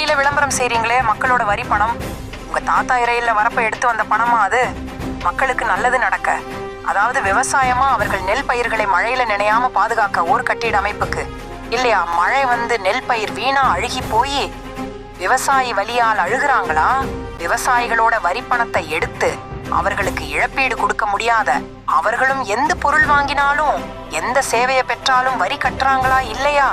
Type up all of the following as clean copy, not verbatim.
டிவியில விளம்பரம் செய்றீங்களே, மக்களோட வரி பணம், உங்க தாத்தா இறையில வரப்ப எடுத்து வந்த பணமா அது? மக்களுக்கு நல்லது நடக்க, அதாவது விவசாயமா அவர்கள் நெல் பயிர்களை மழையில நினையாம பாதுகாக்க ஓர் கட்டிட அமைப்புக்கு இல்லையா? மழை வந்து நெல் பயிர் வீணா அழுகி போய் விவசாயி வலியால் அழுகுறாங்களா? விவசாயிகளோட வரி பணத்தை எடுத்து அவர்களுக்கு இழப்பீடு கொடுக்க முடியாத, அவர்களும் எந்த பொருள் வாங்கினாலும் எந்த சேவையை பெற்றாலும் வரி கட்டுறாங்களா இல்லையா?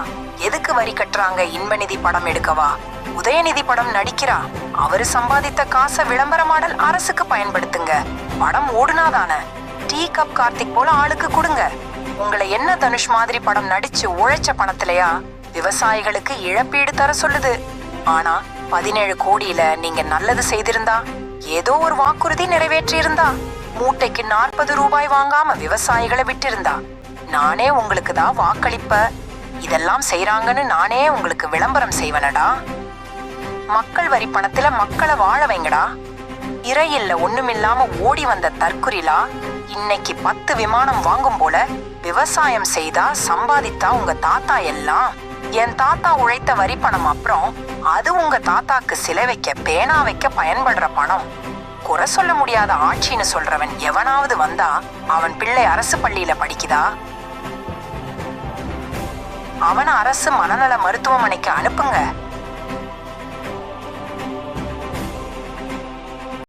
எதுக்கு வரி கட்டுறாங்க? இன்பநிதி படம் எடுக்கவா? உதயநிதி படம் நடிக்கிறா, அவரு சம்பாதித்த காசை விளம்பர மாடல் அரசுக்கு பயன்படுத்துங்க. படம் ஓடுனாதான டீ கப் கார்த்திக் போல ஆளுக்கு கொடுங்க. உங்களை என்ன தனுஷ் மாதிரி படம் நடிச்சு உழைச்ச பணத்திலையா விவசாயிகளுக்கு இழப்பீடு தர சொல்லுது? ஆனா 17 கோடியில நீங்க நல்லது செய்திருந்தா, ஏதோ ஒரு வாக்குறுதி நிறைவேற்றி இருந்தா, மூட்டைக்கு 40 ரூபாய் வாங்காம விவசாயிகளை விட்டிருந்தா, நானே உங்களுக்கு தான் வாக்களிப்ப, இதெல்லாம் செய்யறாங்கன்னு நானே உங்களுக்கு விளம்பரம் செய்வனடா. மக்கள் வரி பணத்துல மக்களை வாழ வைங்கடா. இறையில்ல ஒண்ணுமில்லாம ஓடி வந்த தற்குறிலா இன்னைக்கு 10 விமானம் வாங்கும் போல விவசாயம் செய்தா சம்பாதித்தா உங்க தாத்தா எல்லாம். என் தாத்தா உழைத்த வரி பணம், அப்புறம் அது உங்க தாத்தாக்கு சிலை வைக்க பேனா வைக்க பயன்படுற பணம். குறை சொல்ல முடியாத ஆட்சின்னு சொல்றவன் எவனாவது வந்தா அவன் பிள்ளை அரசு பள்ளியில படிக்குதா? அவன அரசு மனநல மருத்துவமனைக்கு அனுப்புங்க.